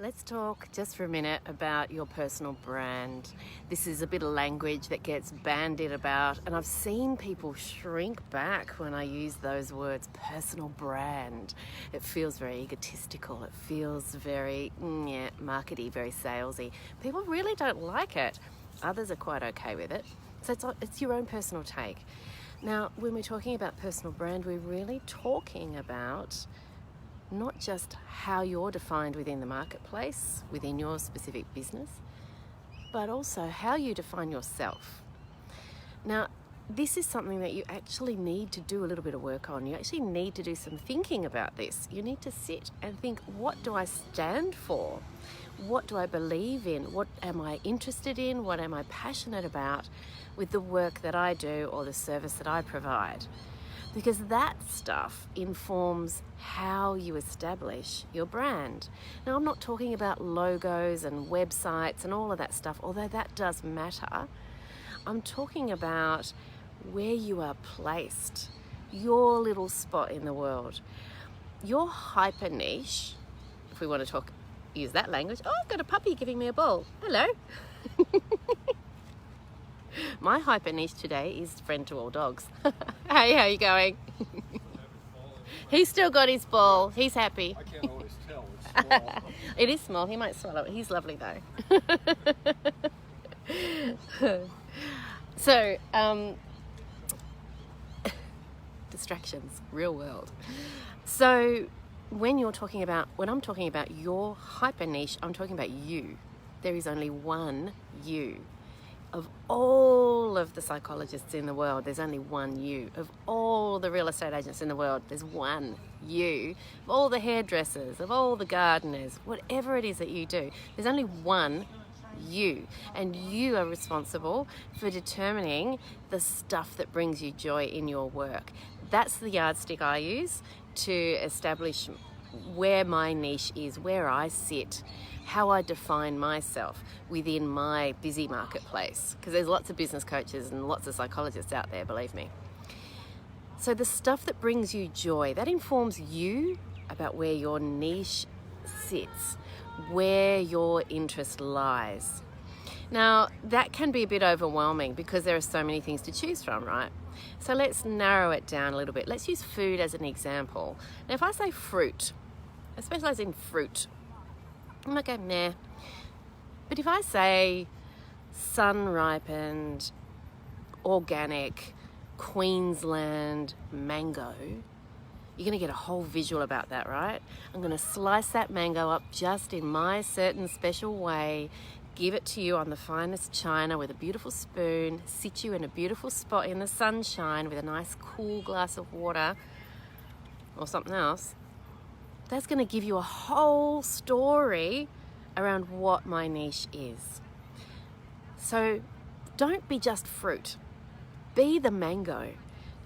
Let's talk just for a minute about your personal brand. This is a bit of language that gets bandied about, and I've seen people shrink back when I use those words, personal brand. It feels very egotistical. It feels very markety, very salesy. People really don't like it. Others are quite okay with it. So it's your own personal take. Now, when we're talking about personal brand, we're really talking about not just how you're defined within the marketplace, within your specific business, but also how you define yourself. Now, this is something that you actually need to do a little bit of work on. You actually need to do some thinking about this. You need to sit and think, what do I stand for? What do I believe in? What am I interested in? What am I passionate about with the work that I do or the service that I provide? Because that stuff informs how you establish your brand. Now, I'm not talking about logos and websites and all of that stuff, although that does matter. I'm talking about where you are placed, your little spot in the world, your hyper niche, if we want to use that language. Oh, I've got a puppy giving me a ball. Hello. My hyper niche today is friend to all dogs. Hey, how you going? He's still got his ball. He's happy. I can't always tell. It's small. It is small. He might swallow it. He's lovely though. So, distractions, real world. So, when I'm talking about your hyper niche, I'm talking about you. There is only one you. Of all of the psychologists in the world, there's only one you. Of all the real estate agents in the world, there's one you. Of all the hairdressers, of all the gardeners, whatever it is that you do, there's only one you. And you are responsible for determining the stuff that brings you joy in your work. That's the yardstick I use to establish where my niche is, where I sit, how I define myself within my busy marketplace. Because there's lots of business coaches and lots of psychologists out there, believe me. So the stuff that brings you joy, that informs you about where your niche sits, where your interest lies. Now, that can be a bit overwhelming because there are so many things to choose from, right? So let's narrow it down a little bit. Let's use food as an example. Now, if I say fruit, I specialize in fruit. I'm like, nah. But if I say sun-ripened, organic, Queensland mango, you're going to get a whole visual about that, right? I'm going to slice that mango up just in my certain special way, give it to you on the finest china with a beautiful spoon, sit you in a beautiful spot in the sunshine with a nice cool glass of water or something else. That's going to give you a whole story around what my niche is. So don't be just fruit. Be the mango.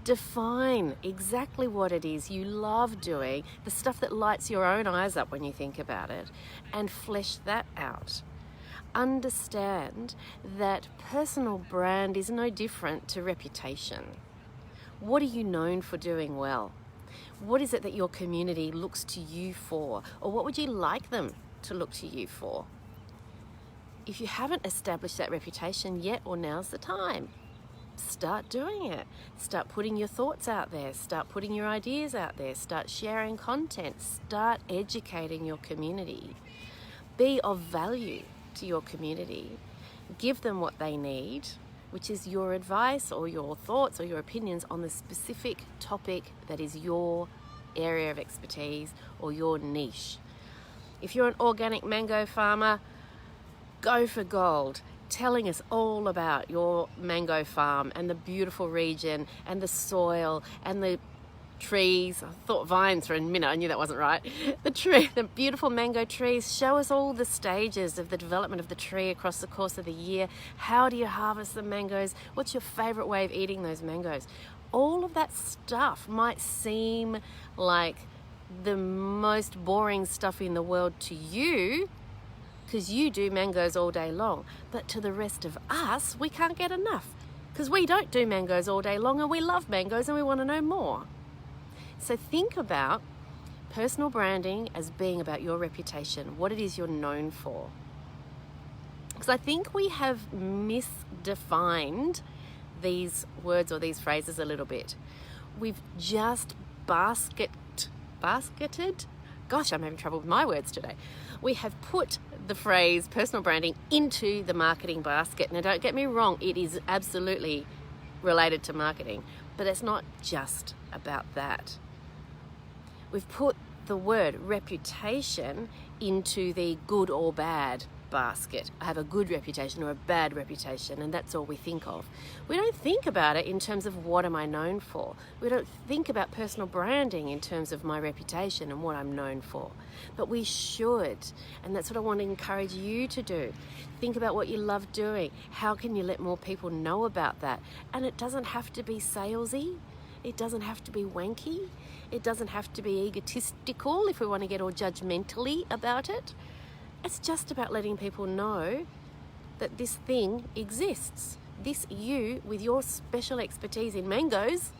Define exactly what it is you love doing, the stuff that lights your own eyes up when you think about it, and flesh that out. Understand that personal brand is no different to reputation. What are you known for doing well? What is it that your community looks to you for? Or what would you like them to look to you for? If you haven't established that reputation yet, or now's the time. Start doing it. Start putting your thoughts out there. Start putting your ideas out there. Start sharing content. Start educating your community. Be of value to your community. Give them what they need, which is your advice or your thoughts or your opinions on the specific topic that is your area of expertise or your niche. If you're an organic mango farmer, go for gold, telling us all about your mango farm and the beautiful region and the soil and the trees. I thought vines for a minute, I knew that wasn't right. The beautiful mango trees. Show us all the stages of the development of the tree across the course of the year. How do you harvest the mangoes? What's your favorite way of eating those mangoes? All of that stuff might seem like the most boring stuff in the world to you because you do mangoes all day long, but to the rest of us, we can't get enough because we don't do mangoes all day long and we love mangoes and we want to know more. So think about personal branding as being about your reputation, what it is you're known for. Because I think we have misdefined these words or these phrases a little bit. We've just basketed. Gosh, I'm having trouble with my words today. We have put the phrase personal branding into the marketing basket. Now, don't get me wrong, it is absolutely related to marketing, but it's not just about that. We've put the word reputation into the good or bad basket. I have a good reputation or a bad reputation, and that's all we think of. We don't think about it in terms of what am I known for. We don't think about personal branding in terms of my reputation and what I'm known for. But we should, and that's what I want to encourage you to do. Think about what you love doing. How can you let more people know about that? And it doesn't have to be salesy. It doesn't have to be wanky. It doesn't have to be egotistical if we want to get all judgmentally about it. It's just about letting people know that this thing exists. This you, with your special expertise in mangoes,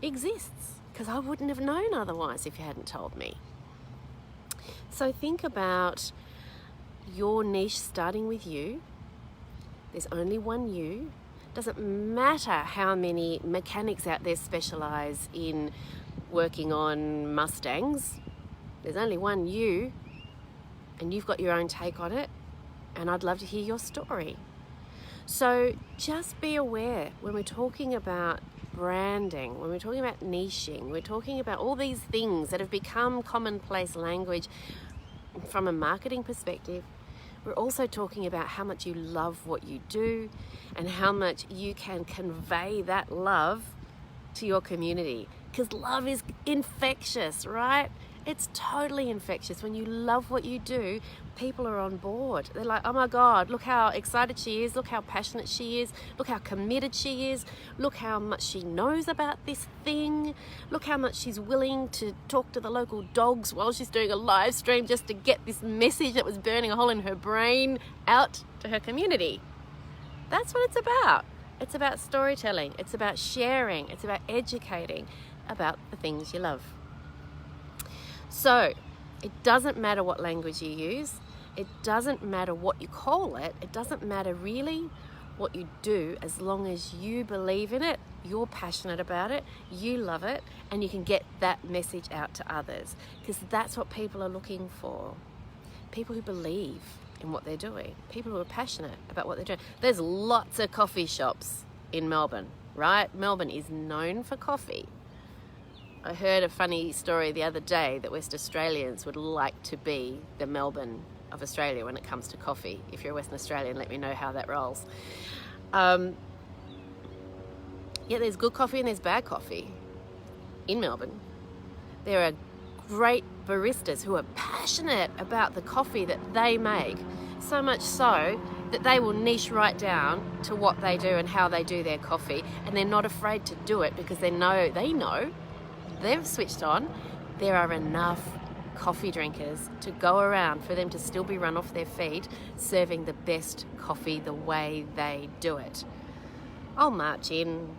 exists. Because I wouldn't have known otherwise if you hadn't told me. So think about your niche starting with you. There's only one you. Doesn't matter how many mechanics out there specialize in working on Mustangs. There's only one you. And you've got your own take on it, and I'd love to hear your story. So just be aware when we're talking about branding, when we're talking about niching, we're talking about all these things that have become commonplace language from a marketing perspective. We're also talking about how much you love what you do and how much you can convey that love to your community. Because love is infectious, right? It's totally infectious. When you love what you do, people are on board. They're like, oh my God, look how excited she is. Look how passionate she is. Look how committed she is. Look how much she knows about this thing. Look how much she's willing to talk to the local dogs while she's doing a live stream just to get this message that was burning a hole in her brain out to her community. That's what it's about. It's about storytelling. It's about sharing. It's about educating about the things you love. So, it doesn't matter what language you use. It doesn't matter what you call it. It doesn't matter really what you do, as long as you believe in it, you're passionate about it, you love it, and you can get that message out to others. Because that's what people are looking for. People who believe in what they're doing. People who are passionate about what they're doing. There's lots of coffee shops in Melbourne, right? Melbourne is known for coffee. I heard a funny story the other day that West Australians would like to be the Melbourne of Australia when it comes to coffee. If you're a Western Australian, let me know how that rolls. Yeah, there's good coffee and there's bad coffee in Melbourne. There are great baristas who are passionate about the coffee that they make, so much so that they will niche right down to what they do and how they do their coffee, and they're not afraid to do it because they know they've switched on. There are enough coffee drinkers to go around for them to still be run off their feet serving the best coffee the way they do it. I'll march in,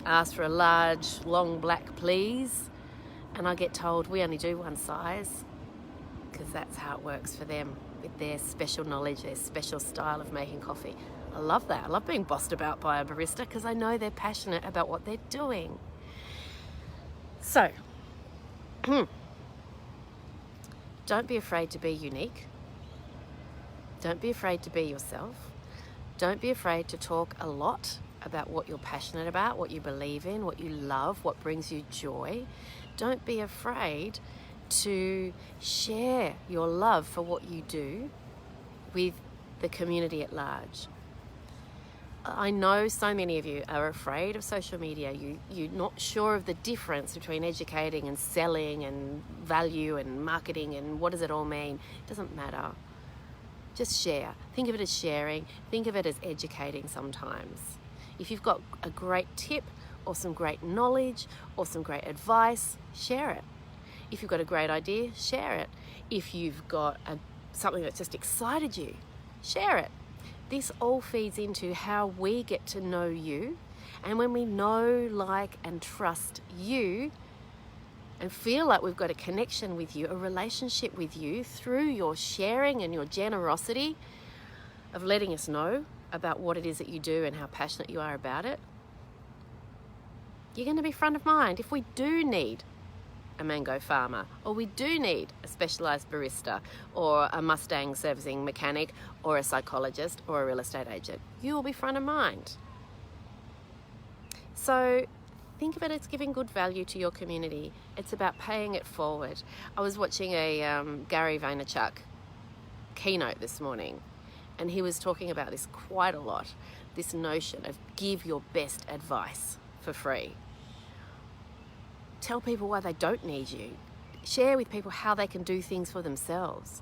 ask for a large, long black please, and I get told we only do one size, because that's how it works for them with their special knowledge, their special style of making coffee. I love that. I love being bossed about by a barista because I know they're passionate about what they're doing. So, don't be afraid to be unique. Don't be afraid to be yourself. Don't be afraid to talk a lot about what you're passionate about, what you believe in, what you love, what brings you joy. Don't be afraid to share your love for what you do with the community at large. I know so many of you are afraid of social media. You're not sure of the difference between educating and selling and value and marketing and what does it all mean. It doesn't matter. Just share. Think of it as sharing. Think of it as educating sometimes. If you've got a great tip or some great knowledge or some great advice, share it. If you've got a great idea, share it. If you've got something that's just excited you, share it. This all feeds into how we get to know you. And when we know, like, and trust you, and feel like we've got a connection with you, a relationship with you through your sharing and your generosity of letting us know about what it is that you do and how passionate you are about it, you're going to be front of mind. If we do need a mango farmer, or we do need a specialised barista, or a Mustang servicing mechanic, or a psychologist, or a real estate agent, you will be front of mind. So think of it as giving good value to your community. It's about paying it forward. I was watching a Gary Vaynerchuk keynote this morning, and he was talking about this quite a lot, this notion of give your best advice for free. Tell people why they don't need you. Share with people how they can do things for themselves.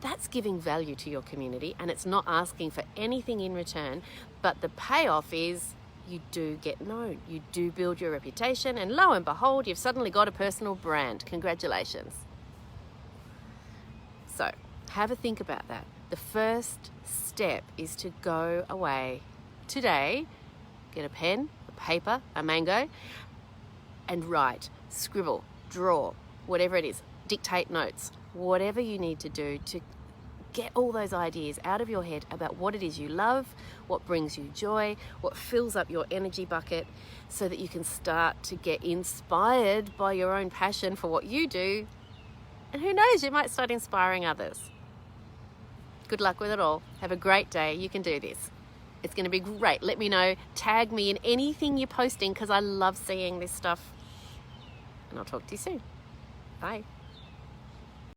That's giving value to your community, and it's not asking for anything in return, but the payoff is you do get known. You do build your reputation, and lo and behold, you've suddenly got a personal brand. Congratulations. So have a think about that. The first step is to go away today, get a pen, a paper, a mango, and write, scribble, draw, whatever it is, dictate notes, whatever you need to do to get all those ideas out of your head about what it is you love, what brings you joy, what fills up your energy bucket, so that you can start to get inspired by your own passion for what you do. And who knows, you might start inspiring others. Good luck with it all. Have a great day. You can do this. It's going to be great. Let me know. Tag me in anything you're posting, because I love seeing this stuff. And I'll talk to you soon. Bye.